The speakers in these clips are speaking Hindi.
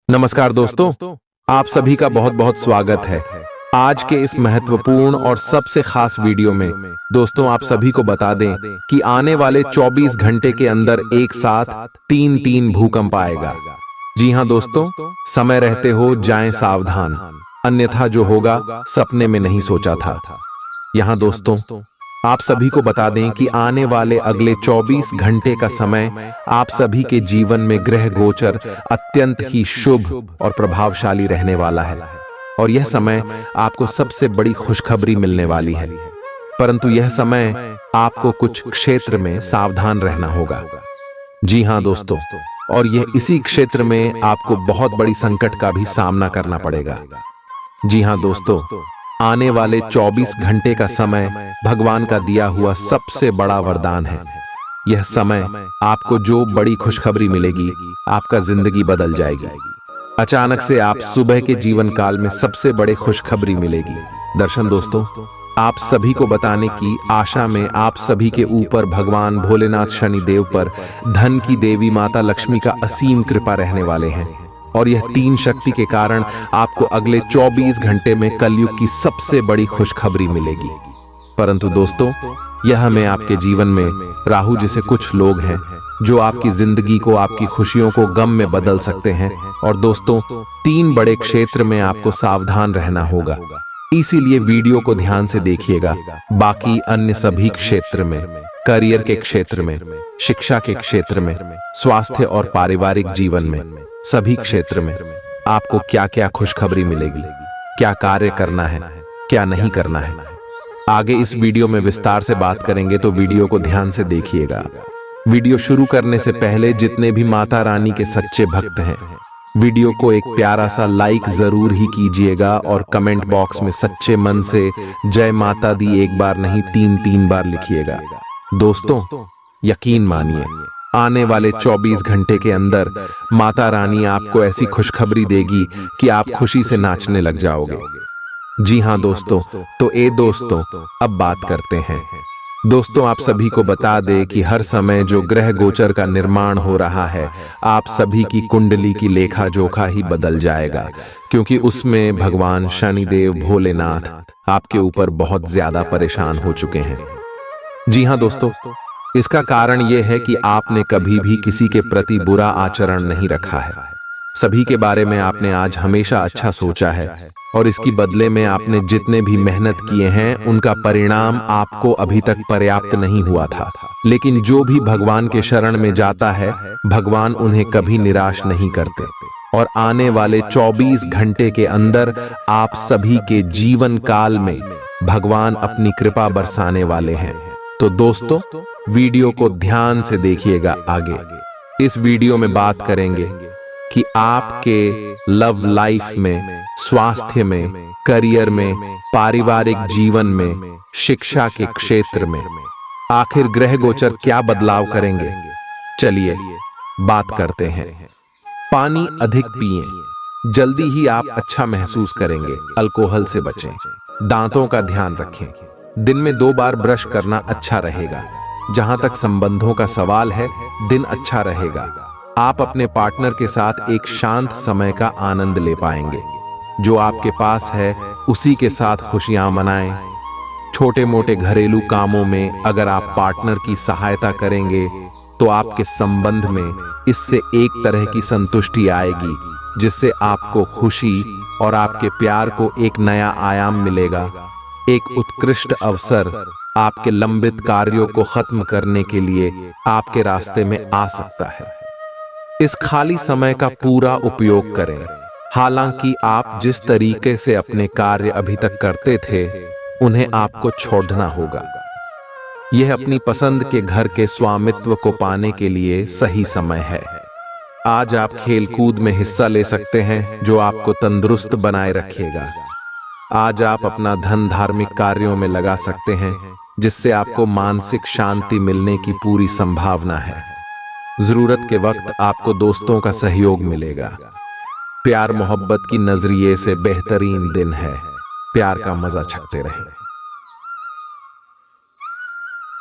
नमस्कार दोस्तों, आप सभी का बहुत बहुत स्वागत है। आज के इस महत्वपूर्ण और सबसे खास वीडियो में दोस्तों आप सभी को बता दें कि आने वाले 24 घंटे के अंदर एक साथ तीन तीन भूकंप आएगा। जी हां दोस्तों, समय रहते हो जाएं सावधान, अन्यथा जो होगा सपने में नहीं सोचा था। यहाँ दोस्तों आप सभी को बता दें कि आने वाले अगले 24 घंटे का समय आप सभी के जीवन में ग्रह गोचर अत्यंत ही शुभ और प्रभावशाली रहने वाला है और यह समय आपको सबसे बड़ी खुशखबरी मिलने वाली है। परंतु यह समय आपको कुछ क्षेत्र में सावधान रहना होगा। जी हां दोस्तों, और यह इसी क्षेत्र में आपको बहुत बड़ी संकट का भी सामना करना पड़ेगा। जी हां दोस्तों, आने वाले 24 घंटे का समय भगवान का दिया हुआ सबसे बड़ा वरदान है। यह समय आपको जो बड़ी खुशखबरी मिलेगी, आपका जिंदगी बदल जाएगी। अचानक से आप सुबह के जीवन काल में सबसे बड़े खुशखबरी मिलेगी। दर्शन दोस्तों, आप सभी को बताने की आशा में आप सभी के ऊपर भगवान भोलेनाथ शनिदेव पर धन की देवी माता लक्ष्मी का असीम कृपा रहने वाले हैं और यह तीन शक्ति के कारण आपको अगले 24 घंटे में कलयुग की सबसे बड़ी खुशखबरी मिलेगी। परंतु दोस्तों, यह में आपके जीवन में राहु जैसे कुछ लोग हैं जो आपकी जिंदगी को, आपकी खुशियों को गम में बदल सकते हैं। और दोस्तों, तीन बड़े क्षेत्र में आपको सावधान रहना होगा, इसीलिए वीडियो को ध्यान से देखिएगा। बाकी अन्य सभी क्षेत्र में, करियर के क्षेत्र में, शिक्षा के क्षेत्र में, स्वास्थ्य और पारिवारिक जीवन में, सभी क्षेत्र में आपको क्या क्या खुशखबरी मिलेगी, क्या कार्य करना है, क्या नहीं करना है, आगे इस वीडियो में विस्तार से बात करेंगे, तो वीडियो को ध्यान से देखिएगा। वीडियो शुरू करने से पहले जितने भी माता रानी के सच्चे भक्त हैं, वीडियो को एक प्यारा सा लाइक जरूर ही कीजिएगा और कमेंट बॉक्स में सच्चे मन से जय माता दी एक बार नहीं 3 बार लिखिएगा। दोस्तों, यकीन मानिए, आने वाले 24 घंटे के अंदर माता रानी आपको ऐसी खुशखबरी देगी कि आप खुशी से नाचने लग जाओगे। जी हां दोस्तों, तो दोस्तों अब बात करते हैं। दोस्तों, आप सभी को बता दें कि हर समय जो ग्रह गोचर का निर्माण हो रहा है, आप सभी की कुंडली की लेखा जोखा ही बदल जाएगा, क्योंकि उसमें भगवान शनिदेव भोलेनाथ आपके ऊपर बहुत ज्यादा परेशान हो चुके हैं। जी हां दोस्तों, इसका कारण यह है कि आपने कभी भी किसी के प्रति बुरा आचरण नहीं रखा है। सभी के बारे में आपने आज हमेशा अच्छा सोचा है और इसकी बदले में आपने जितने भी मेहनत किए हैं उनका परिणाम आपको अभी तक पर्याप्त नहीं हुआ था। लेकिन जो भी भगवान के शरण में जाता है, भगवान उन्हें कभी निराश नहीं करते और आने वाले 24 घंटे के अंदर आप सभी के जीवन काल में भगवान अपनी कृपा बरसाने वाले हैं। तो दोस्तों, वीडियो को ध्यान से देखिएगा। आगे इस वीडियो में बात करेंगे कि आपके लव लाइफ में, स्वास्थ्य में, करियर में, पारिवारिक जीवन में, शिक्षा के क्षेत्र में आखिर ग्रह गोचर क्या बदलाव करेंगे। चलिए बात करते हैं। पानी अधिक पिएं, जल्दी ही आप अच्छा महसूस करेंगे। अल्कोहल से बचें, दांतों का ध्यान रखें, दिन में 2 बार ब्रश करना अच्छा रहेगा। जहां तक संबंधों का सवाल है, दिन अच्छा रहेगा। आप अपने पार्टनर के साथ एक शांत समय का आनंद ले पाएंगे। जो आपके पास है उसी के साथ खुशियां मनाएं। छोटे मोटे घरेलू कामों में अगर आप पार्टनर की सहायता करेंगे तो आपके संबंध में इससे एक तरह की संतुष्टि आएगी, जिससे आपको खुशी और आपके प्यार को एक नया आयाम मिलेगा। एक उत्कृष्ट अवसर आपके लंबित कार्यों को खत्म करने के लिए आपके रास्ते में आ सकता है। इस खाली समय का पूरा उपयोग करें। हालांकि आप जिस तरीके से अपने कार्य अभी तक करते थे, उन्हें आपको छोड़ना होगा। यह अपनी पसंद के घर के स्वामित्व को पाने के लिए सही समय है। आज आप खेलकूद में हिस्सा ले सकते हैं, जो आपको तंदुरुस्त बनाए रखेगा। आज आप अपना धन धार्मिक कार्यों में लगा सकते हैं, जिससे आपको मानसिक शांति मिलने की पूरी संभावना है। जरूरत के वक्त आपको दोस्तों का सहयोग मिलेगा। प्यार मोहब्बत की नजरिए से बेहतरीन दिन है। प्यार का मजा चखते रहें।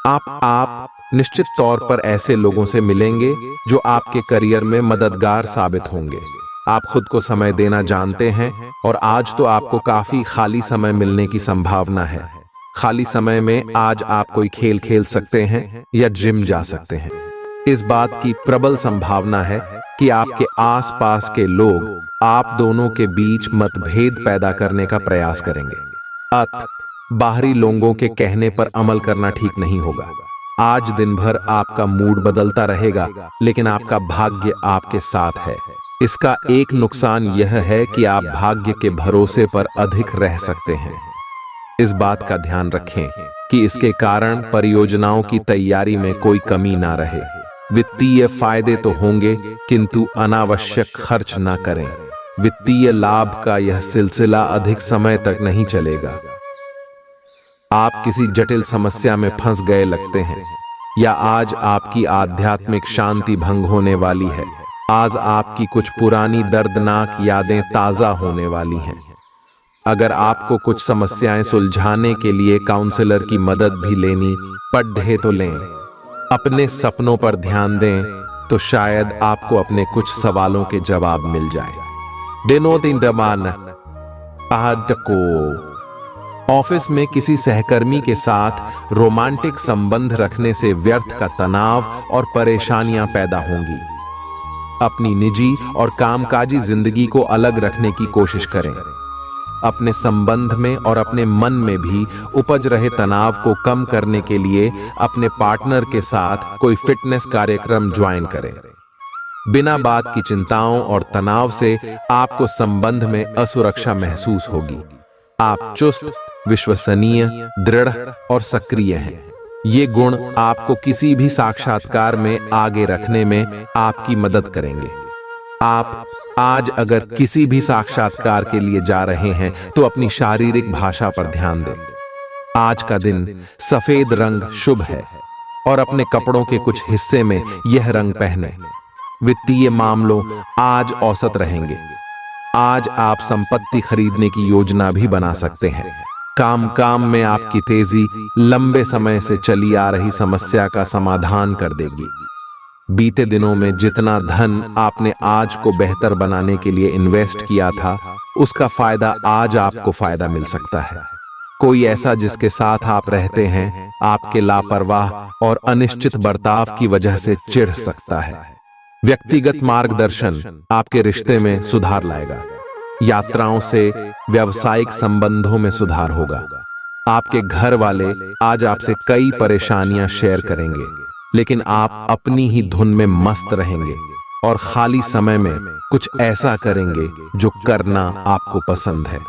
आप निश्चित तौर पर ऐसे लोगों से मिलेंगे जो आपके करियर में मददगार साबित होंगे। आप खुद को समय देना जानते हैं और आज तो आपको काफी खाली समय मिलने की संभावना है। खाली समय में आज आप कोई खेल खेल सकते हैं या जिम जा सकते हैं। इस बात की प्रबल संभावना है कि आपके आसपास के लोग आप दोनों के बीच मतभेद पैदा करने का प्रयास करेंगे। बाहरी लोगों के कहने पर अमल करना ठीक नहीं होगा। आज दिन भर आपका मूड बदलता रहेगा, लेकिन आपका भाग्य आपके साथ है। इसका एक नुकसान यह है कि आप भाग्य के भरोसे पर अधिक रह सकते हैं। इस बात का ध्यान रखें कि इसके कारण परियोजनाओं की तैयारी में कोई कमी ना रहे। वित्तीय फायदे तो होंगे, किंतु अनावश्यक खर्च ना करें। वित्तीय लाभ का यह सिलसिला अधिक समय तक नहीं चलेगा। आप किसी जटिल समस्या में फंस गए लगते हैं, या आज आपकी आध्यात्मिक शांति भंग होने वाली है। आज आपकी कुछ पुरानी दर्दनाक यादें ताजा होने वाली हैं। अगर आपको कुछ समस्याएं सुलझाने के लिए काउंसलर की मदद भी लेनी पड़े तो लें। अपने सपनों पर ध्यान दें तो शायद आपको अपने कुछ सवालों के जवाब मिल जाए। ऑफिस में किसी सहकर्मी के साथ रोमांटिक संबंध रखने से व्यर्थ का तनाव और परेशानियां पैदा होंगी। अपनी निजी और कामकाजी जिंदगी को अलग रखने की कोशिश करें। अपने संबंध में और अपने मन में भी उपज रहे तनाव को कम करने के लिए अपने पार्टनर के साथ कोई फिटनेस कार्यक्रम ज्वाइन करें। बिना बात की चिंताओं और तनाव से आपको संबंध में असुरक्षा महसूस होगी। आप चुस्त, विश्वसनीय, दृढ़ और सक्रिय हैं। ये गुण आपको किसी भी साक्षात्कार में आगे रखने में आपकी मदद करेंगे। आप आज अगर किसी भी साक्षात्कार के लिए जा रहे हैं तो अपनी शारीरिक भाषा पर ध्यान दें। आज का दिन सफेद रंग शुभ है और अपने कपड़ों के कुछ हिस्से में यह रंग पहने। वित्तीय मामलों आज औसत रहेंगे। आज आप संपत्ति खरीदने की योजना भी बना सकते हैं। काम में आपकी तेजी लंबे समय से चली आ रही समस्या का समाधान कर देगी। बीते दिनों में जितना धन आपने आज को बेहतर बनाने के लिए इन्वेस्ट किया था, उसका फायदा आज आपको फायदा मिल सकता है। कोई ऐसा जिसके साथ आप रहते हैं आपके लापरवाह और अनिश्चित बर्ताव की वजह से चिढ़ सकता है। व्यक्तिगत मार्गदर्शन आपके रिश्ते में सुधार लाएगा। यात्राओं से व्यावसायिक संबंधों में सुधार होगा। आपके घर वाले आज आपसे कई परेशानियां शेयर करेंगे, लेकिन आप अपनी ही धुन में मस्त रहेंगे और खाली समय में कुछ ऐसा करेंगे जो करना आपको पसंद है।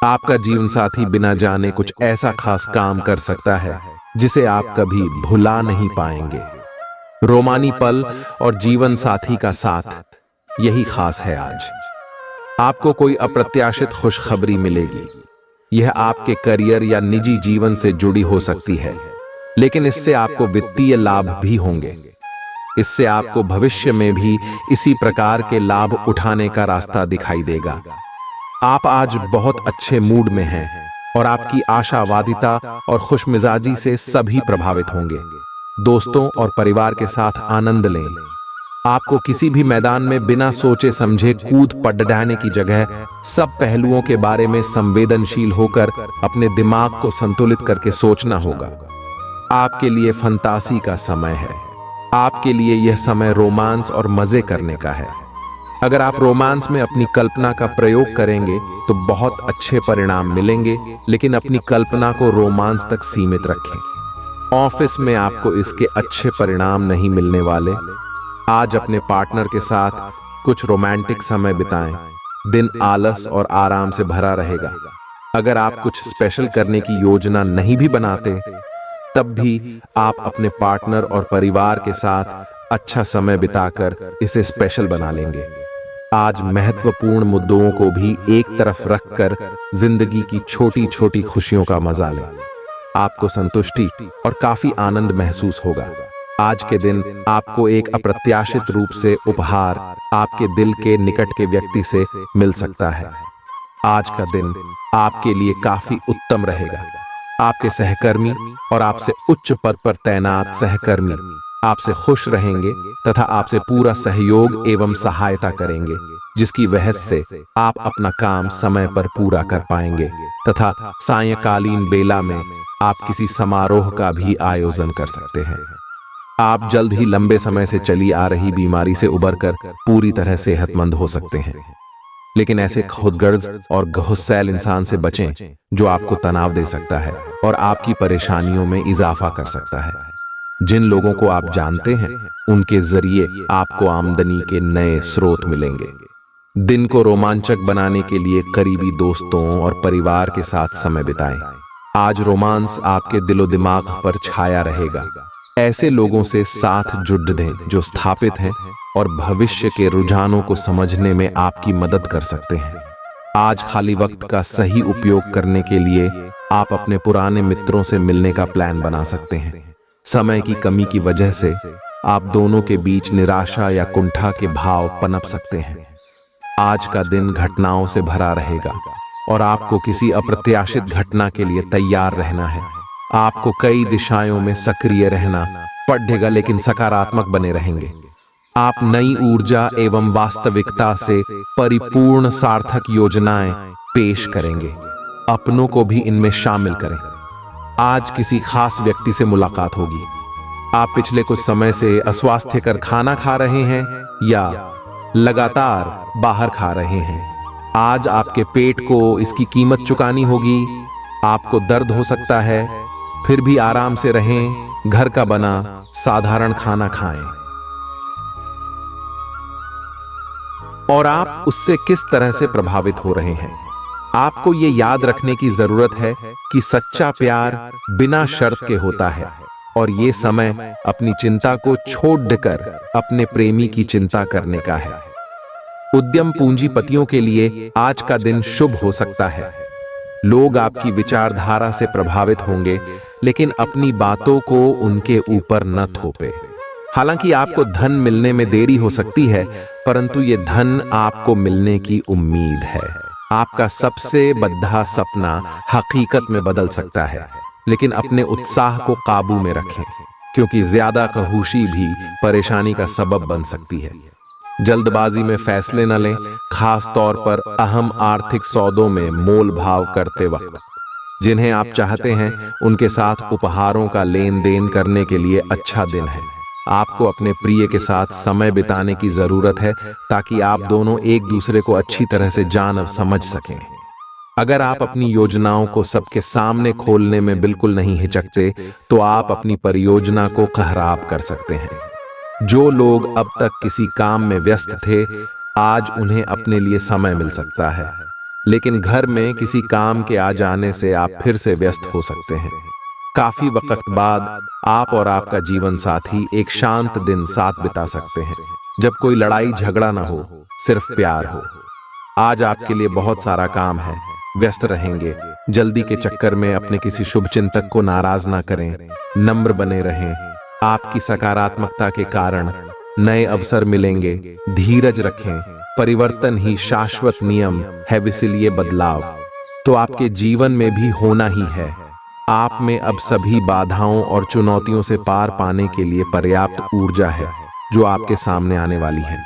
आपका जीवन साथी बिना जाने कुछ ऐसा खास काम कर सकता है जिसे आप कभी भुला नहीं पाएंगे। रोमानी पल और जीवन साथी का साथ, यही खास है आज। आपको कोई अप्रत्याशित खुशखबरी मिलेगी। यह आपके करियर या निजी जीवन से जुड़ी हो सकती है, लेकिन इससे आपको वित्तीय लाभ भी होंगे। इससे आपको भविष्य में भी इसी प्रकार के लाभ उठाने का रास्ता दिखाई देगा। आप आज बहुत अच्छे मूड में हैं और आपकी आशावादिता और खुशमिजाजी से सभी प्रभावित होंगे। दोस्तों और परिवार के साथ आनंद लें। आपको किसी भी मैदान में बिना सोचे समझे कूद पड़ने की जगह सब पहलुओं के बारे में संवेदनशील होकर अपने दिमाग को संतुलित करके सोचना होगा। आपके लिए फंतासी का समय है। आपके लिए यह समय रोमांस और मजे करने का है। अगर आप रोमांस में अपनी कल्पना का प्रयोग करेंगे तो बहुत अच्छे परिणाम मिलेंगे, लेकिन अपनी कल्पना को रोमांस तक सीमित रखें। ऑफिस में आपको इसके अच्छे परिणाम नहीं मिलने वाले। आज अपने पार्टनर के साथ कुछ रोमांटिक समय बिताएं। दिन आलस और आराम से भरा रहेगा। अगर आप कुछ स्पेशल करने की योजना नहीं भी बनाते, तब भी आप अपने पार्टनर और परिवार के साथ अच्छा समय बिताकर इसे स्पेशल बना लेंगे। आज महत्वपूर्ण मुद्दों को भी एक तरफ रखकर जिंदगी की छोटी छोटी खुशियों का मजा लें। आपको संतुष्टि और काफी आनंद महसूस होगा। आज के दिन आपको एक अप्रत्याशित रूप से उपहार आपके दिल के निकट के व्यक्ति से मिल सकता है। आज का दिन आपके लिए काफी उत्तम रहेगा। आपके सहकर्मी और आपसे उच्च पद पर तैनात सहकर्मी आपसे खुश रहेंगे तथा आपसे पूरा सहयोग एवं सहायता करेंगे। जिसकी वजह से आप अपना काम समय पर पूरा कर पाएंगे तथा सायंकालीन बेला में आप किसी समारोह का भी आयोजन कर सकते हैं। आप जल्द ही लंबे समय से चली आ रही बीमारी से उबरकर पूरी तरह सेहतमंद हो सकते हैं। लेकिन ऐसे खुदगर्ज और गुस्सैल इंसान से बचें जो आपको तनाव दे सकता है और आपकी परेशानियों में इजाफा कर सकता है। जिन लोगों को आप जानते हैं उनके जरिए आपको आमदनी के नए स्रोत मिलेंगे। दिन को रोमांचक बनाने के लिए करीबी दोस्तों और परिवार के साथ समय बिताएं। आज रोमांस आपके दिलो दिमाग पर छाया रहेगा। ऐसे लोगों से साथ जुड़ दें जो स्थापित हैं और भविष्य के रुझानों को समझने में आपकी मदद कर सकते हैं। आज खाली वक्त का सही उपयोग करने के लिए आप अपने पुराने मित्रों से मिलने का प्लान बना सकते हैं। समय की कमी की वजह से आप दोनों के बीच निराशा या कुंठा के भाव पनप सकते हैं। आज का दिन घटनाओं से भरा रहेगा और आपको किसी अप्रत्याशित घटना के लिए तैयार रहना है। आपको कई दिशाओं में सक्रिय रहना पड़ेगा, लेकिन सकारात्मक बने रहेंगे। आप नई ऊर्जा एवं वास्तविकता से परिपूर्ण सार्थक योजनाएं पेश करेंगे। अपनों को भी इनमें शामिल करें। आज किसी खास व्यक्ति से मुलाकात होगी। आप पिछले कुछ समय से अस्वास्थ्यकर खाना खा रहे हैं या लगातार बाहर खा रहे हैं। आज आपके पेट को इसकी कीमत चुकानी होगी। आपको दर्द हो सकता है, फिर भी आराम से रहें। घर का बना साधारण खाना खाएं और आप उससे किस तरह से प्रभावित हो रहे हैं। आपको ये याद रखने की जरूरत है कि सच्चा प्यार बिना शर्त के होता है और ये समय अपनी चिंता को छोड़कर अपने प्रेमी की चिंता करने का है। उद्यम पूंजीपतियों के लिए आज का दिन शुभ हो सकता है। लोग आपकी विचारधारा से प्रभावित होंगे, लेकिन अपनी बातों को उनके ऊपर न थोपे। हालांकि आपको धन मिलने में देरी हो सकती है, परंतु ये धन आपको मिलने की उम्मीद है। आपका सबसे बद्धा सपना हकीकत में बदल सकता है, लेकिन अपने उत्साह को काबू में रखें, क्योंकि ज्यादा खहूशी भी परेशानी का सबब बन सकती है। जल्दबाजी में फैसले न लें, खास तौर पर अहम आर्थिक सौदों में मोल भाव करते वक्त। जिन्हें आप चाहते हैं उनके साथ उपहारों का लेन देन करने के लिए अच्छा दिन है। आपको अपने प्रिय के साथ समय बिताने की जरूरत है ताकि आप दोनों एक दूसरे को अच्छी तरह से जान और समझ सकें। अगर आप अपनी योजनाओं को सबके सामने खोलने में बिल्कुल नहीं हिचकते तो आप अपनी परियोजना को खराब कर सकते हैं। जो लोग अब तक किसी काम में व्यस्त थे, आज उन्हें अपने लिए समय मिल सकता है, लेकिन घर में किसी काम के आ जाने से आप फिर से व्यस्त हो सकते हैं। काफी वक्त बाद आप और आपका जीवन साथी एक शांत दिन साथ बिता सकते हैं, जब कोई लड़ाई झगड़ा ना हो, सिर्फ प्यार हो। आज आपके लिए बहुत सारा काम है, व्यस्त रहेंगे। जल्दी के चक्कर में अपने किसी शुभ चिंतक को नाराज ना करें, नम्र बने रहें। आपकी सकारात्मकता के कारण नए अवसर मिलेंगे। धीरज रखें, परिवर्तन ही शाश्वत नियम है, इसलिए बदलाव तो आपके जीवन में भी होना ही है। आप में अब सभी बाधाओं और चुनौतियों से पार पाने के लिए पर्याप्त ऊर्जा है जो आपके सामने आने वाली है।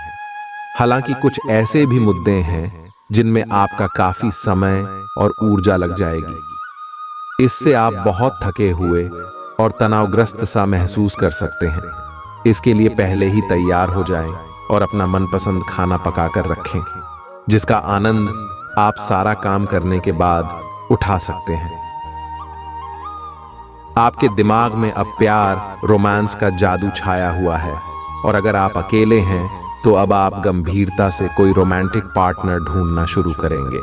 हालांकि कुछ ऐसे भी मुद्दे हैं जिनमें आपका काफी समय और ऊर्जा लग जाएगी। इससे आप बहुत थके हुए और तनावग्रस्त सा महसूस कर सकते हैं। इसके लिए पहले ही तैयार हो जाएं और अपना मनपसंद खाना पकाकर रखें, जिसका आनंद आप सारा काम करने के बाद उठा सकते हैं। आपके दिमाग में अब प्यार, रोमांस का जादू छाया हुआ है और अगर आप अकेले हैं तो अब आप गंभीरता से कोई रोमांटिक पार्टनर ढूंढना शुरू करेंगे।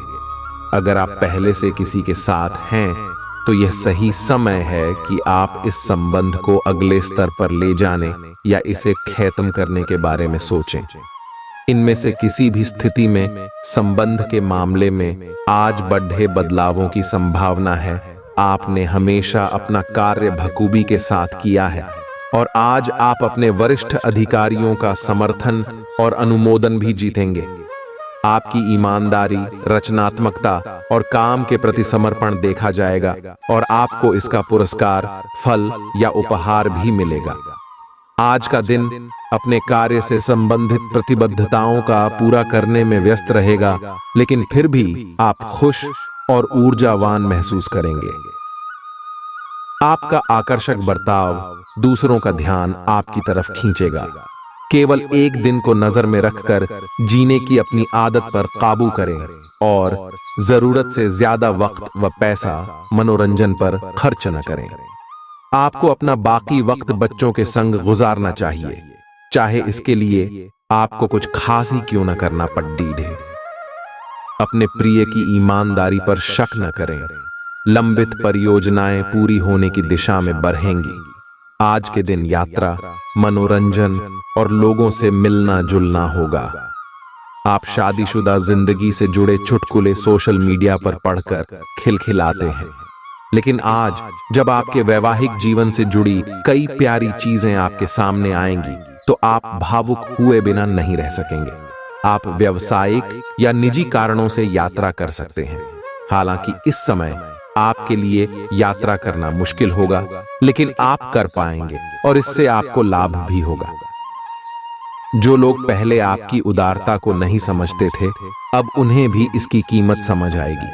अगर आप पहले से किसी के साथ हैं तो यह सही समय है कि आप इस संबंध को अगले स्तर पर ले जाने या इसे खत्म करने के बारे में सोचें। इनमें से किसी भी स्थिति में संबंध के मामले में आज बढ़े बदलावों की संभावना है। आपने हमेशा अपना कार्य बखूबी के साथ किया है और आज आप अपने वरिष्ठ अधिकारियों का समर्थन और अनुमोदन भी जीतेंगे। आपकी ईमानदारी, रचनात्मकता और काम के प्रति समर्पण देखा जाएगा और आपको इसका पुरस्कार, फल या उपहार भी मिलेगा। आज का दिन अपने कार्य से संबंधित प्रतिबद्धताओं का पूरा करने में व्यस्त रहेगा, लेकिन फिर भी आप खुश और ऊर्जावान महसूस करेंगे। आपका आकर्षक बर्ताव दूसरों का ध्यान आपकी तरफ खींचेगा। केवल एक दिन को नजर में रखकर जीने की अपनी आदत पर काबू करें और जरूरत से ज्यादा वक्त व पैसा मनोरंजन पर खर्च न करें। आपको अपना बाकी वक्त बच्चों के संग गुजारना चाहिए, चाहे इसके लिए आपको कुछ खास ही क्यों न करना पड़े। अपने प्रिय की ईमानदारी पर शक न करें। लंबित परियोजनाएं पूरी होने की दिशा में बढ़ेंगी। आज के दिन यात्रा, मनोरंजन और लोगों से मिलना जुलना होगा। आप शादीशुदा जिंदगी से जुड़े चुटकुले सोशल मीडिया पर पढ़कर खिलखिलाते हैं, लेकिन आज जब आपके वैवाहिक जीवन से जुड़ी कई प्यारी चीजें आपके सामने आएंगी तो आप भावुक हुए बिना नहीं रह सकेंगे। आप व्यावसायिक या निजी कारणों से यात्रा कर सकते हैं। हालांकि इस समय आपके लिए यात्रा करना मुश्किल होगा, लेकिन आप कर पाएंगे और इससे आपको लाभ भी होगा। जो लोग पहले आपकी उदारता को नहीं समझते थे, अब उन्हें भी इसकी कीमत समझ आएगी।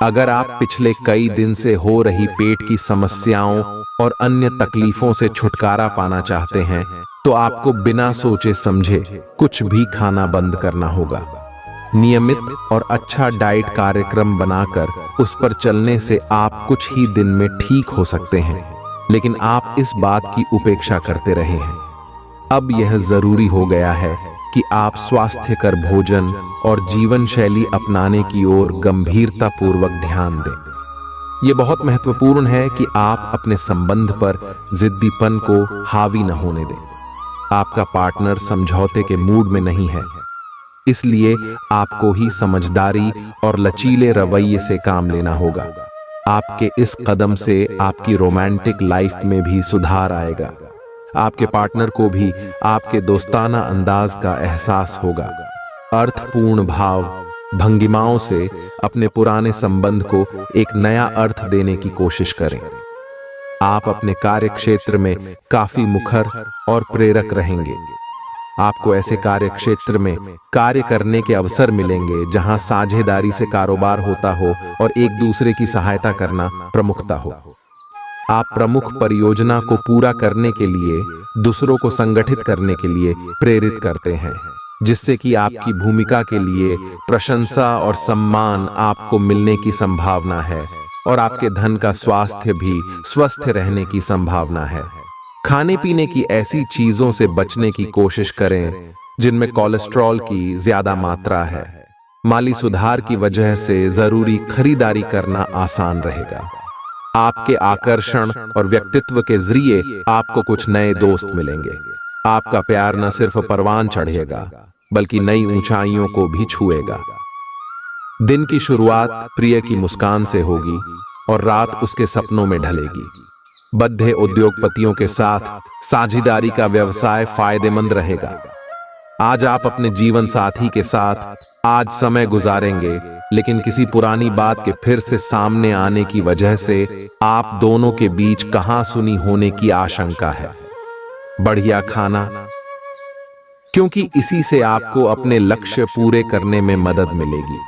अगर आप पिछले कई दिन से हो रही पेट की समस्याओं और अन्य तकलीफों से छुटकारा पाना चाहते हैं, तो आपको बिना सोचे समझे कुछ भी खाना बंद करना होगा। नियमित और अच्छा डाइट कार्यक्रम बनाकर उस पर चलने से आप कुछ ही दिन में ठीक हो सकते हैं, लेकिन आप इस बात की उपेक्षा करते रहे हैं। अब यह जरूरी हो गया है कि आप स्वास्थ्यकर भोजन और जीवन शैली अपनाने की ओर गंभीरतापूर्वक ध्यान दें। यह बहुत महत्वपूर्ण है कि आप अपने संबंध पर जिद्दीपन को हावी न होने दें। आपका पार्टनर समझौते के मूड में नहीं है, इसलिए आपको ही समझदारी और लचीले रवैये से काम लेना होगा। आपके इस कदम से आपकी रोमांटिक लाइफ में भी सुधार आएगा। आपके पार्टनर को भी आपके दोस्ताना अंदाज का एहसास होगा। अर्थपूर्ण भाव भंगिमाओं से अपने पुराने संबंध को एक नया अर्थ देने की कोशिश करें। आप अपने कार्य क्षेत्र में काफी मुखर और प्रेरक रहेंगे। आपको ऐसे कार्य क्षेत्र में कार्य करने के अवसर मिलेंगे जहां साझेदारी से कारोबार होता हो और एक दूसरे की सहायता करना प्रमुखता हो। आप प्रमुख परियोजना को पूरा करने के लिए दूसरों को संगठित करने के लिए प्रेरित करते हैं, जिससे कि आपकी भूमिका के लिए प्रशंसा और सम्मान आपको मिलने की संभावना है और आपके धन का स्वास्थ्य भी स्वस्थ रहने की संभावना है। खाने पीने की ऐसी चीजों से बचने की कोशिश करें जिनमें कोलेस्ट्रॉल की ज्यादा मात्रा है। माली सुधार की वजह से जरूरी खरीदारी करना आसान रहेगा। आपके आकर्षण और व्यक्तित्व के जरिए आपको कुछ नए दोस्त मिलेंगे। आपका प्यार न सिर्फ परवान चढ़ेगा बल्कि नई ऊंचाइयों को भी छुएगा। दिन की शुरुआत प्रिय की मुस्कान से होगी और रात उसके सपनों में ढलेगी। बद्धे उद्योगपतियों के साथ साझेदारी का व्यवसाय फायदेमंद रहेगा। आज आप अपने जीवन साथी के साथ आज समय गुजारेंगे, लेकिन किसी पुरानी बात के फिर से सामने आने की वजह से आप दोनों के बीच कहासुनी होने की आशंका है। बढ़िया खाना, क्योंकि इसी से आपको अपने लक्ष्य पूरे करने में मदद मिलेगी।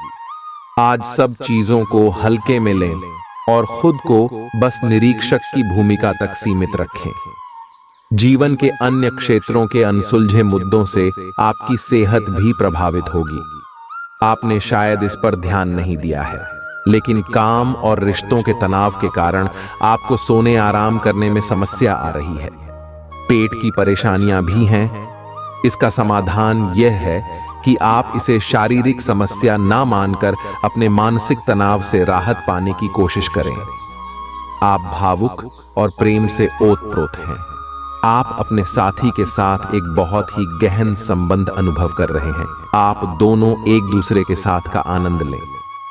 आज सब चीजों को हल्के में लें और खुद को बस निरीक्षक की भूमिका तक सीमित रखें। जीवन के अन्य क्षेत्रों के अनसुलझे मुद्दों से आपकी सेहत भी प्रभावित होगी। आपने शायद इस पर ध्यान नहीं दिया है, लेकिन काम और रिश्तों के तनाव के कारण आपको सोने आराम करने में समस्या आ रही है। पेट की परेशानियां भी हैं। इसका समाधान यह है कि आप इसे शारीरिक समस्या ना मानकर अपने मानसिक तनाव से राहत पाने की कोशिश करें। आप भावुक और प्रेम से ओतप्रोत हैं। आप अपने साथी के साथ एक बहुत ही गहन संबंध अनुभव कर रहे हैं। आप दोनों एक दूसरे के साथ का आनंद लें।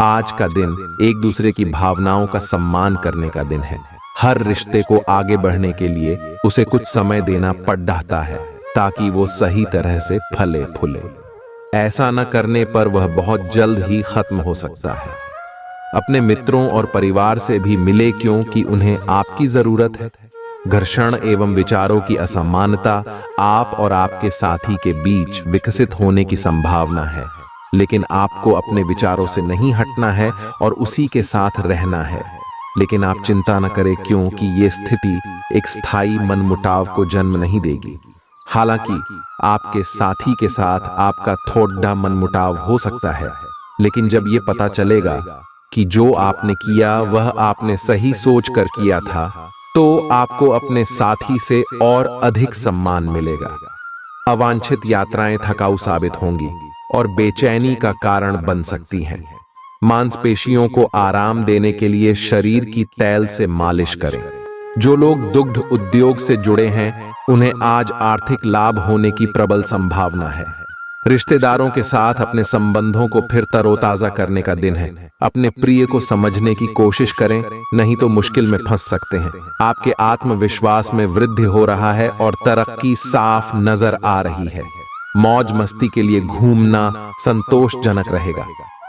आज का दिन एक दूसरे की भावनाओं का सम्मान करने का दिन है। हर रिश्ते को आगे बढ़ने के लिए उसे कुछ समय देना पड़ जाता है ताकि वो सही तरह से फले फूले। ऐसा न करने पर वह बहुत जल्द ही खत्म हो सकता है। अपने मित्रों और परिवार से भी मिले क्योंकि उन्हें आपकी जरूरत है। घर्षण एवं विचारों की असमानता आप और आपके साथी के बीच विकसित होने की संभावना है, लेकिन आपको अपने विचारों से नहीं हटना है और उसी के साथ रहना है। लेकिन आप चिंता न करें, क्योंकि ये स्थिति एक स्थायी मनमुटाव को जन्म नहीं देगी। हालांकि आपके साथी के साथ आपका थोड़ा मनमुटाव हो सकता है, लेकिन जब ये पता चलेगा कि जो आपने किया वह आपने सही सोच कर किया था, तो आपको अपने साथी से और अधिक सम्मान मिलेगा। अवांछित यात्राएं थकाऊ साबित होंगी और बेचैनी का कारण बन सकती हैं। मांसपेशियों को आराम देने के लिए शरीर की तैल से मालिश करें। जो लोग दुग्ध उद्योग से जुड़े हैं, उन्हें आज आर्थिक लाभ होने की प्रबल संभावना है। रिश्तेदारों के साथ अपने संबंधों को फिर तरोताजा करने का दिन है। अपने प्रिय को समझने की कोशिश करें, नहीं तो मुश्किल में फंस सकते हैं। आपके आत्मविश्वास में वृद्धि हो रहा है और तरक्की साफ नजर आ रही है। मौज मस्ती के लिए घूमना संतोषजनक रहेगा।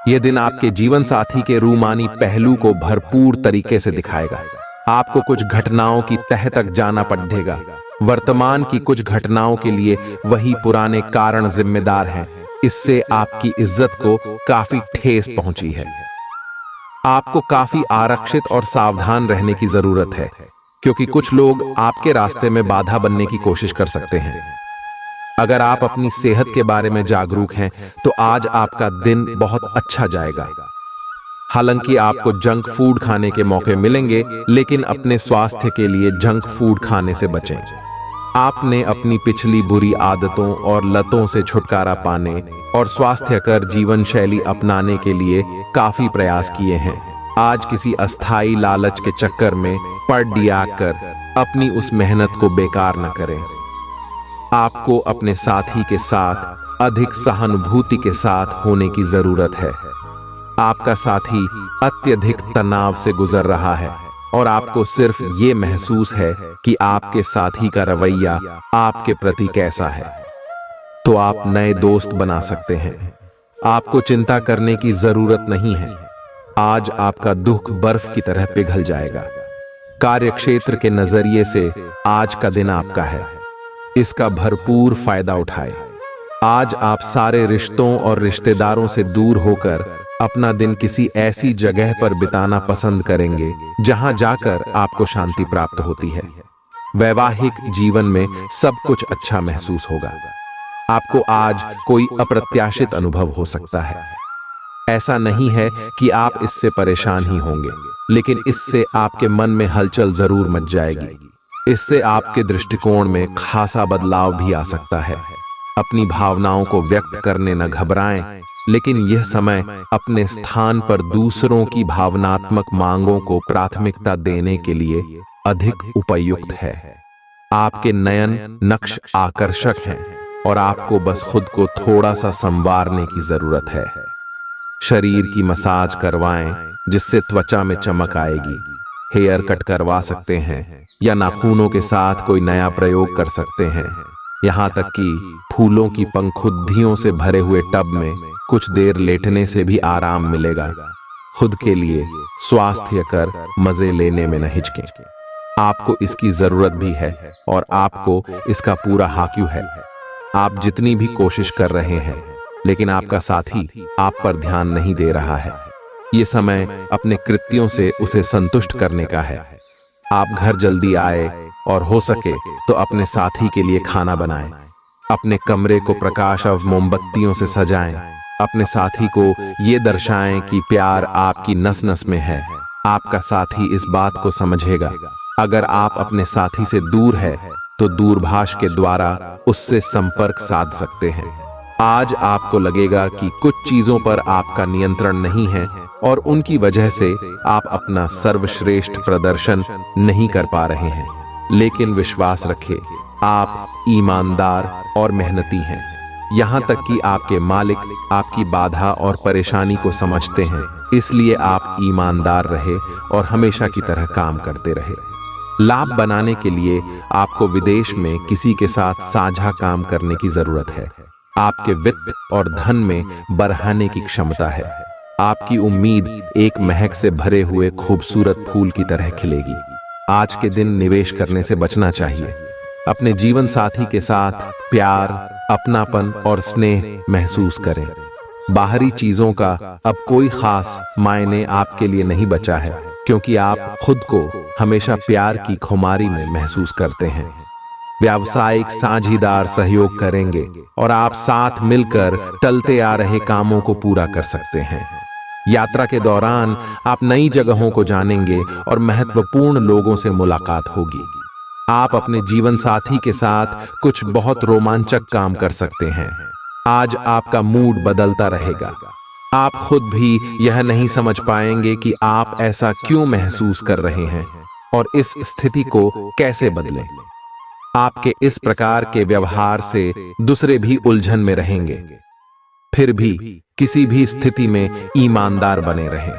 यह दिन आपके जीवन साथी के रूमानी पहलू को भरपूर तरीके से दिखाएगा। आपको कुछ घटनाओं की तह तक जाना पड़ेगा। वर्तमान की कुछ घटनाओं के लिए वही पुराने कारण जिम्मेदार हैं। इससे आपकी इज्जत को काफी ठेस पहुंची है। आपको काफी आरक्षित और सावधान रहने की जरूरत है, क्योंकि कुछ लोग आपके रास्ते में बाधा बनने की कोशिश कर सकते हैं। अगर आप अपनी सेहत के बारे में जागरूक हैं, तो आज आपका दिन बहुत अच्छा जाएगा। हालांकि आपको जंक फूड खाने के मौके मिलेंगे, लेकिन अपने स्वास्थ्य के लिए जंक फूड खाने से बचें। आपने अपनी पिछली बुरी आदतों और लतों से छुटकारा पाने और स्वास्थ्यकर जीवन शैली अपनाने के लिए काफी प्रयास किए हैं। आज किसी अस्थायी लालच के चक्कर में पड़ कर अपनी उस मेहनत को बेकार न करें। आपको अपने साथी के साथ अधिक सहानुभूति के साथ होने की जरूरत है। आपका साथी अत्यधिक तनाव से गुजर रहा है और आपको सिर्फ ये महसूस है कि आपके साथी का रवैया आपके प्रति कैसा है। तो आप नए दोस्त बना सकते हैं। आपको चिंता करने की जरूरत नहीं है। आज आपका दुख बर्फ की तरह पिघल जाएगा। कार्यक्षेत्र के नजरिए से आज का दिन आपका है। इसका भरपूर फायदा उठाएं। आज आप सारे रिश्तों और रिश्तेदारों से दूर होकर अपना दिन किसी ऐसी जगह पर बिताना पसंद करेंगे जहां जाकर आपको शांति प्राप्त होती है। वैवाहिक जीवन में सब कुछ अच्छा महसूस होगा। आपको आज कोई अप्रत्याशित अनुभव हो सकता है। ऐसा नहीं है कि आप इससे परेशान ही होंगे, लेकिन इससे आपके मन में हलचल जरूर मच जाएगी। इससे आपके दृष्टिकोण में खासा बदलाव भी आ सकता है। अपनी भावनाओं को व्यक्त करने न घबराएं, लेकिन यह समय अपने स्थान पर दूसरों की भावनात्मक मांगों को प्राथमिकता देने के लिए अधिक उपयुक्त है। आपके नयन नक्श आकर्षक हैं और आपको बस खुद को थोड़ा सा संवारने की जरूरत है। शरीर की मसाज करवाएं, जिससे त्वचा में चमक आएगी। हेयर कट करवा सकते हैं या नाखूनों के साथ कोई नया प्रयोग कर सकते हैं। यहाँ तक कि फूलों की पंखुद्दियों से भरे हुए टब में कुछ देर लेटने से भी आराम मिलेगा। खुद के लिए स्वास्थ्य कर मजे लेने में न हिचकें। आपको इसकी जरूरत भी है और आपको इसका पूरा हाक्यू है। आप जितनी भी कोशिश कर रहे हैं, लेकिन आपका साथी आप पर ध्यान नहीं दे रहा है। ये समय अपने कृत्यों से उसे संतुष्ट करने का है। आप घर जल्दी आए और हो सके तो अपने साथी के लिए खाना बनाएं। अपने कमरे को प्रकाश और मोमबत्तियों से सजाएं। अपने साथी को ये दर्शाएं कि प्यार आपकी नस नस में है। आपका साथी इस बात को समझेगा। अगर आप अपने साथी से दूर है तो दूरभाष के द्वारा उससे संपर्क साध सकते हैं। आज आपको लगेगा कि कुछ चीजों पर आपका नियंत्रण नहीं है और उनकी वजह से आप अपना सर्वश्रेष्ठ प्रदर्शन नहीं कर पा रहे हैं, लेकिन विश्वास रखें, आप ईमानदार और मेहनती हैं। यहाँ तक कि आपके मालिक आपकी बाधा और परेशानी को समझते हैं, इसलिए आप ईमानदार रहे और हमेशा की तरह काम करते रहे। लाभ बनाने के लिए आपको विदेश में किसी के साथ साझा काम करने की जरूरत है। आपके वित्त और धन में बढ़ाने की क्षमता है। आपकी उम्मीद एक महक से भरे हुए खूबसूरत फूल की तरह खिलेगी। आज के दिन निवेश करने से बचना चाहिए। अपने जीवन साथी के साथ प्यार, अपनापन और स्नेह महसूस करें। बाहरी चीजों का अब कोई खास मायने आपके लिए नहीं बचा है, क्योंकि आप खुद को हमेशा प्यार की खुमारी में महसूस करते हैं। व्यावसायिक साझीदार सहयोग करेंगे और आप साथ मिलकर टलते आ रहे कामों को पूरा कर सकते हैं। यात्रा के दौरान आप नई जगहों को जानेंगे और महत्वपूर्ण लोगों से मुलाकात होगी। आप अपने जीवन साथी के साथ कुछ बहुत रोमांचक काम कर सकते हैं। आज आपका मूड बदलता रहेगा। आप खुद भी यह नहीं समझ पाएंगे कि आप ऐसा क्यों महसूस कर रहे हैं और इस स्थिति को कैसे बदलें। आपके इस प्रकार के व्यवहार से दूसरे भी उलझन में रहेंगे। फिर भी किसी भी स्थिति में ईमानदार बने रहें।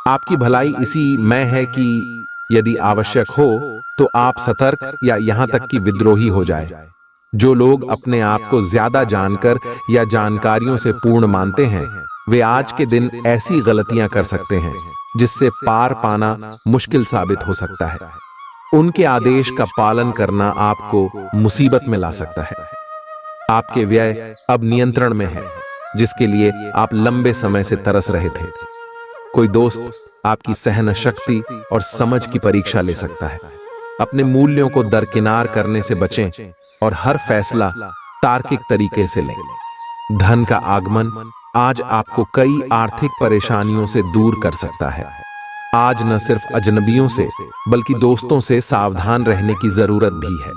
आपकी भलाई इसी में है कि यदि आवश्यक हो तो आप सतर्क या यहां तक कि विद्रोही हो जाए। जो लोग अपने आप को ज्यादा जानकर या जानकारियों से पूर्ण मानते हैं, वे आज के दिन ऐसी गलतियां कर सकते हैं जिससे पार पाना मुश्किल साबित हो सकता है। उनके आदेश का पालन करना आपको मुसीबत में ला सकता है। आपके व्यय अब नियंत्रण में है, जिसके लिए आप लंबे समय से तरस रहे थे। कोई दोस्त आपकी सहन शक्ति और समझ की परीक्षा ले सकता है। अपने मूल्यों को दरकिनार करने से बचें और हर फैसला तार्किक तरीके से लें। धन का आगमन आज आपको कई आर्थिक परेशानियों से दूर कर सकता है। आज न सिर्फ अजनबियों से बल्कि दोस्तों से सावधान रहने की जरूरत भी है।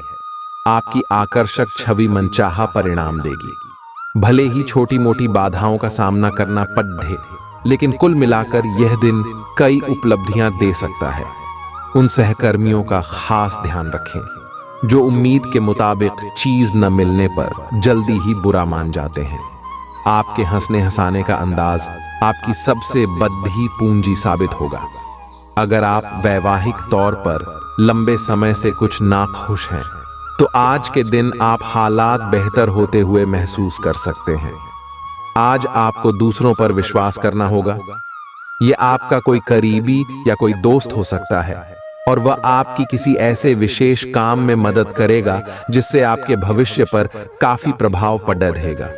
आपकी आकर्षक छवि मनचाहा परिणाम देगी। भले ही छोटी मोटी बाधाओं का सामना करना पड़े, लेकिन कुल मिलाकर यह दिन कई उपलब्धियां दे सकता है। उन सहकर्मियों का खास ध्यान रखें जो उम्मीद के मुताबिक चीज न मिलने पर जल्दी ही बुरा मान जाते हैं। आपके हंसने हंसाने का अंदाज आपकी सबसे बड़ी पूंजी साबित होगा। अगर आप वैवाहिक तौर पर लंबे समय से कुछ नाखुश हैं, तो आज के दिन आप हालात बेहतर होते हुए महसूस कर सकते हैं। आज आपको दूसरों पर विश्वास करना होगा। यह आपका कोई करीबी या कोई दोस्त हो सकता है और वह आपकी किसी ऐसे विशेष काम में मदद करेगा जिससे आपके भविष्य पर काफी प्रभाव पड़ रहेगा।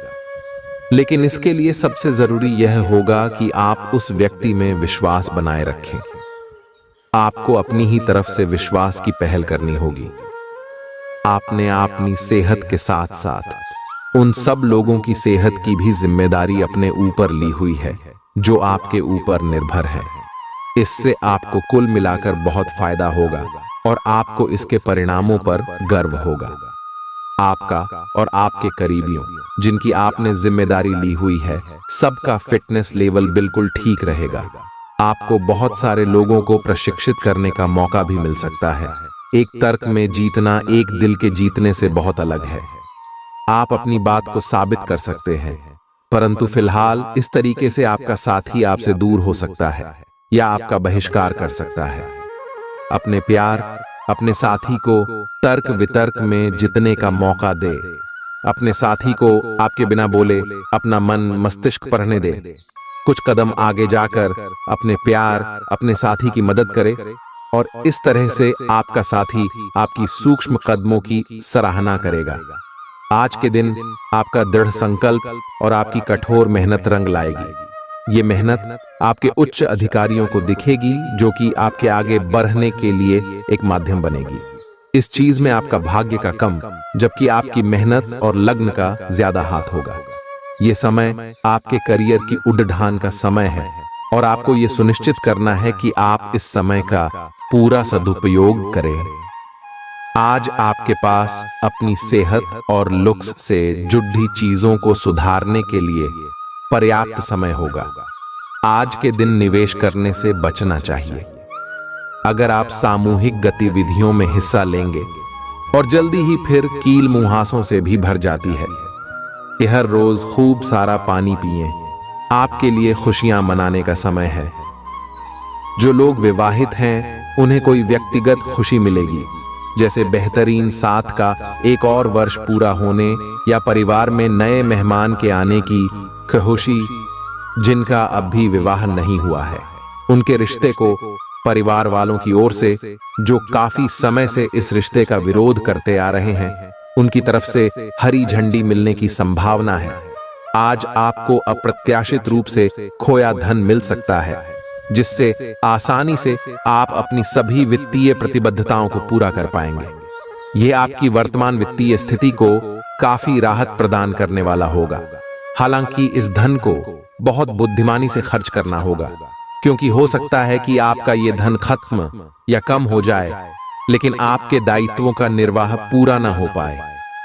लेकिन इसके लिए सबसे जरूरी यह होगा कि आप उस व्यक्ति में विश्वास बनाए रखें। आपको अपनी ही तरफ से विश्वास की पहल करनी होगी। आपने अपनी सेहत के साथ साथ उन सब लोगों की सेहत की भी जिम्मेदारी अपने ऊपर ली हुई है जो आपके ऊपर निर्भर है। इससे आपको कुल मिलाकर बहुत फायदा होगा और आपको इसके परिणामों पर गर्व होगा। आपका और आपके करीबियों जिनकी आपने जिम्मेदारी ली हुई है, सबका फिटनेस लेवल बिल्कुल ठीक रहेगा। आपको बहुत सारे लोगों को प्रशिक्षित करने का मौका भी मिल सकता है। एक तर्क में जीतना एक दिल के जीतने से बहुत अलग है। आप अपनी बात को साबित कर सकते हैं, परंतु फिलहाल इस तरीके से आपका साथी आपसे दूर हो सकता है या आपका बहिष्कार कर सकता है। अपने प्यार अपने साथी को तर्क वितर्क में जितने का मौका दे। अपने साथी को आपके बिना बोले अपना मन मस्तिष्क पढ़ने दे। कुछ कदम आगे जाकर अपने प्यार अपने साथी की मदद करे और इस तरह से आपका साथी आपकी सूक्ष्म कदमों की सराहना करेगा। आज के दिन आपका दृढ़ संकल्प और आपकी कठोर मेहनत रंग लाएगी। ये मेहनत आपके उच्च अधिकारियों को दिखेगी, जो कि आपके आगे बढ़ने के लिए एक माध्यम बनेगी। इस चीज में आपका भाग्य का कम, जबकि आपकी मेहनत और लगन का ज्यादा हाथ होगा। ये समय आपके करियर की उड़ान का समय है और आपको ये सुनिश्चित करना है कि आप इस समय का पूरा सदुपयोग करें। आज आपके पास अपनी सेहत और लुक्स से जुड़ी चीजों को सुधारने के लिए पर्याप्त समय होगा। आज के दिन निवेश करने से बचना चाहिए। अगर आप सामूहिक गतिविधियों में हिस्सा लेंगे और जल्दी ही फिर कील मुहासों से भी भर जाती है। हर रोज खूब सारा पानी पिएं। आपके लिए खुशियां मनाने का समय है। जो लोग विवाहित हैं, उन्हें कोई व्यक्तिगत खुशी मिलेगी, जैसे बेहतरीन साथ का एक और वर्ष पूरा होने या परिवार में नए मेहमान के आने की खुशी। जिनका अब भी विवाह नहीं हुआ है, उनके रिश्ते को परिवार वालों की ओर से, जो काफी समय से इस रिश्ते का विरोध करते आ रहे हैं, उनकी तरफ से हरी झंडी मिलने की संभावना है। आज आपको अप्रत्याशित रूप से खोया धन मिल सकता है, जिससे आसानी से आप अपनी सभी वित्तीय प्रतिबद्धताओं को पूरा कर पाएंगे। यह आपकी वर्तमान वित्तीय स्थिति को काफी राहत प्रदान करने वाला होगा। हालांकि इस धन को बहुत बुद्धिमानी से खर्च करना होगा, क्योंकि हो सकता है कि आपका ये धन खत्म या कम हो जाए, लेकिन आपके दायित्वों का निर्वाह पूरा ना हो पाए।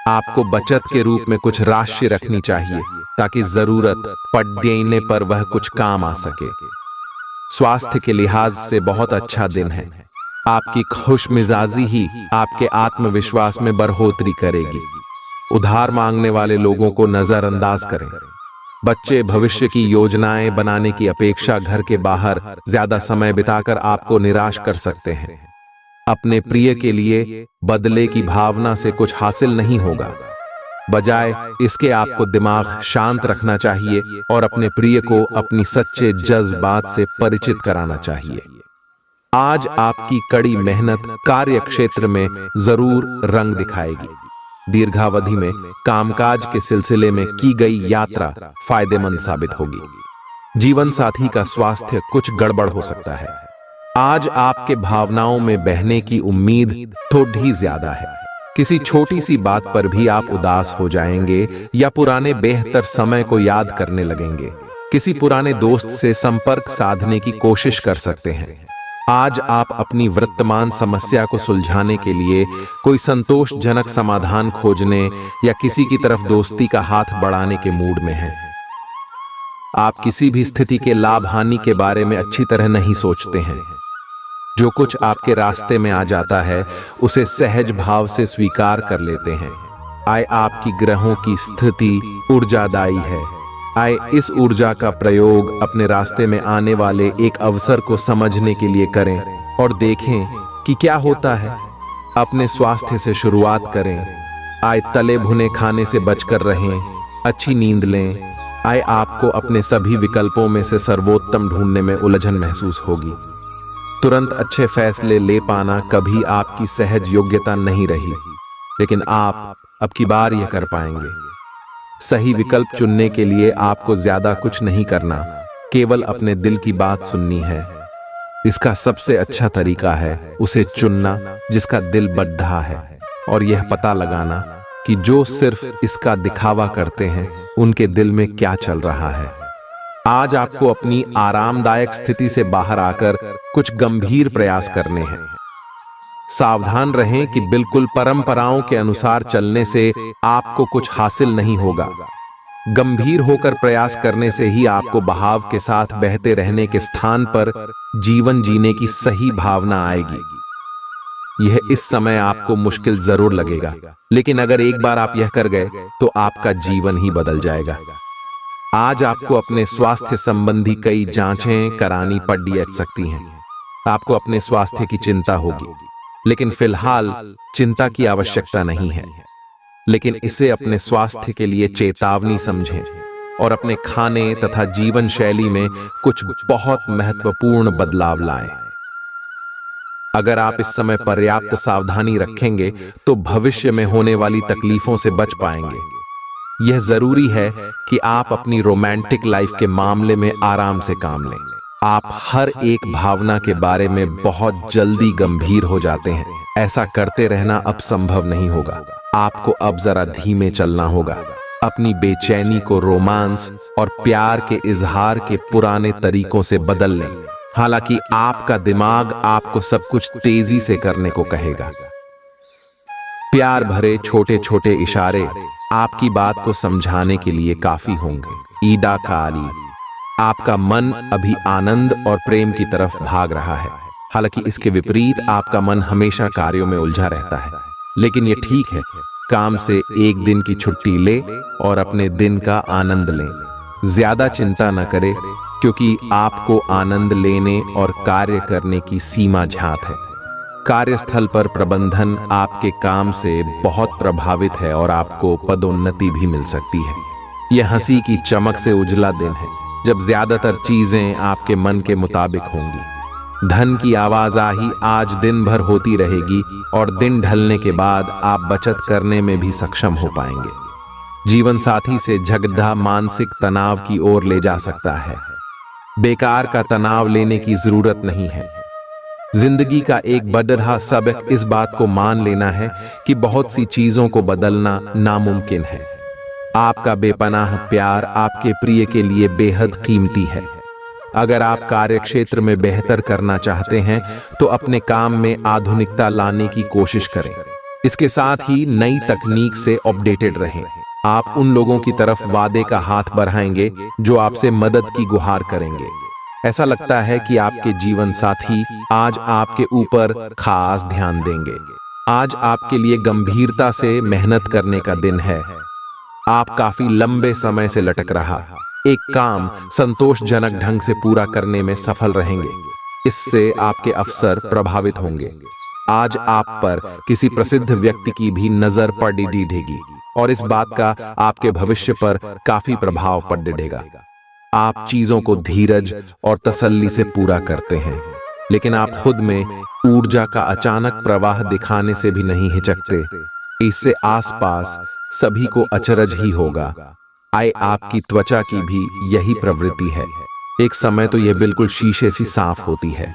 आपको बचत के रूप में कुछ राशि रखनी चाहिए, ताकि जरूरत पड़ने पर वह कुछ काम आ सके। स्वास्थ्य के लिहाज से बहुत अच्छा दिन है। आपकी खुशमिजाजी ही आपके आत्मविश्वास में बढ़ोतरी करेगी। उधार मांगने वाले लोगों को नजरअंदाज करें। बच्चे भविष्य की योजनाएं बनाने की अपेक्षा घर के बाहर ज्यादा समय बिताकर आपको निराश कर सकते हैं। अपने प्रिय के लिए बदले की भावना से कुछ हासिल नहीं होगा। बजाय इसके आपको दिमाग शांत रखना चाहिए और अपने प्रिय को अपनी सच्चे जज्बात से परिचित कराना चाहिए। आज आपकी कड़ी मेहनत कार्य क्षेत्र में जरूर रंग दिखाएगी। दीर्घावधि में कामकाज के सिलसिले में की गई यात्रा फायदेमंद साबित होगी। जीवन साथी का स्वास्थ्य कुछ गड़बड़ हो सकता है। आज आपके भावनाओं में बहने की उम्मीद थोड़ी ज्यादा है। किसी छोटी सी बात पर भी आप उदास हो जाएंगे या पुराने बेहतर समय को याद करने लगेंगे। किसी पुराने दोस्त से संपर्क साधने की कोशिश कर सकते हैं। आज आप अपनी वर्तमान समस्या को सुलझाने के लिए कोई संतोषजनक समाधान खोजने या किसी की तरफ दोस्ती का हाथ बढ़ाने के मूड में हैं। आप किसी भी स्थिति के लाभ हानि के बारे में अच्छी तरह नहीं सोचते हैं। जो कुछ आपके रास्ते में आ जाता है उसे सहज भाव से स्वीकार कर लेते हैं। आय आपकी ग्रहों की स्थिति ऊर्जादायी है। आय इस ऊर्जा का प्रयोग अपने रास्ते में आने वाले एक अवसर को समझने के लिए करें और देखें कि क्या होता है। अपने स्वास्थ्य से शुरुआत करें। आय तले भुने खाने से बचकर रहें। अच्छी नींद लें। आय आपको अपने सभी विकल्पों में से सर्वोत्तम ढूंढने में उलझन महसूस होगी। तुरंत अच्छे फैसले ले पाना कभी आपकी सहज योग्यता नहीं रही, लेकिन आप अब की बार यह कर पाएंगे। सही विकल्प चुनने के लिए आपको ज्यादा कुछ नहीं करना, केवल अपने दिल की बात सुननी है। इसका सबसे अच्छा तरीका है उसे चुनना जिसका दिल बढ़ा है, और यह पता लगाना कि जो सिर्फ इसका दिखावा करते हैं उनके दिल में क्या चल रहा है। आज आपको अपनी आरामदायक स्थिति से बाहर आकर कुछ गंभीर प्रयास करने हैं। सावधान रहें कि बिल्कुल परंपराओं के अनुसार चलने से आपको कुछ हासिल नहीं होगा। गंभीर होकर प्रयास करने से ही आपको बहाव के साथ बहते रहने के स्थान पर जीवन जीने की सही भावना आएगी। यह इस समय आपको मुश्किल जरूर लगेगा, लेकिन अगर एक बार आप यह कर गए तो आपका जीवन ही बदल जाएगा। आज आपको अपने स्वास्थ्य संबंधी कई जांचें करानी पड़ सकती हैं। आपको अपने स्वास्थ्य की चिंता होगी, लेकिन फिलहाल चिंता की आवश्यकता नहीं है। लेकिन इसे अपने स्वास्थ्य के लिए चेतावनी समझें और अपने खाने तथा जीवन शैली में कुछ बहुत महत्वपूर्ण बदलाव लाएं। अगर आप इस समय पर्याप्त सावधानी रखेंगे तो भविष्य में होने वाली तकलीफों से बच पाएंगे। यह जरूरी है कि आप अपनी रोमांटिक लाइफ के मामले में आराम से काम लें। आप हर एक भावना के बारे में बहुत जल्दी गंभीर हो जाते हैं। ऐसा करते रहना अब संभव नहीं होगा। आपको अब जरा धीमे चलना होगा। अपनी बेचैनी को रोमांस और प्यार के इजहार के पुराने तरीकों से बदल लें। हालांकि आपका दिमाग आपको सब कुछ तेजी से करने को कहेगा। प्यार भरे छोटे छोटे इशारे आपकी बात को समझाने के लिए काफी होंगे। ईदा काली, आपका मन अभी आनंद और प्रेम की तरफ भाग रहा है। हालांकि इसके विपरीत आपका मन हमेशा कार्यों में उलझा रहता है। लेकिन यह ठीक है। काम से एक दिन की छुट्टी ले और अपने दिन का आनंद लें। ज्यादा चिंता न करें, क्योंकि आपको आनंद लेने और कार्य करने की सीमा झात है। कार्यस्थल पर प्रबंधन आपके काम से बहुत प्रभावित है और आपको पदोन्नति भी मिल सकती है। यह हंसी की चमक से उजला दिन है, जब ज्यादातर चीजें आपके मन के मुताबिक होंगी। धन की आवाजाही आज दिन भर होती रहेगी और दिन ढलने के बाद आप बचत करने में भी सक्षम हो पाएंगे। जीवन साथी से झगड़ा मानसिक तनाव की ओर ले जा सकता है। बेकार का तनाव लेने की जरूरत नहीं है। जिंदगी का एक बड़ा सबक इस बात को मान लेना है कि बहुत सी चीजों को बदलना नामुमकिन है। आपका बेपनाह प्यार आपके प्रिय के लिए बेहद कीमती है। अगर आप कार्यक्षेत्र में बेहतर करना चाहते हैं तो अपने काम में आधुनिकता लाने की कोशिश करें। इसके साथ ही नई तकनीक से अपडेटेड रहें। आप उन लोगों की तरफ वादे का हाथ बढ़ाएंगे जो आपसे मदद की गुहार करेंगे। ऐसा लगता है कि आपके जीवन साथी आज आपके ऊपर खास ध्यान देंगे। आज आपके लिए गंभीरता से मेहनत करने का दिन है। आप काफी लंबे समय से लटक रहा एक काम संतोषजनक ढंग से पूरा करने में सफल रहेंगे। इससे आपके अवसर प्रभावित होंगे। आज आप पर किसी प्रसिद्ध व्यक्ति की भी नजर पड़ेगी और इस बात का आपके भविष्य पर काफी प्रभाव पड़ेगा। आप चीजों को धीरज और तसल्ली से पूरा करते हैं, लेकिन आप खुद में ऊर्जा का अचानक प्रवाह दिखाने से भी नहीं हिचकते। इससे आसपास सभी को अचरज ही होगा। आपकी त्वचा की भी यही प्रवृत्ति है। एक समय तो यह बिल्कुल शीशे सी साफ होती है।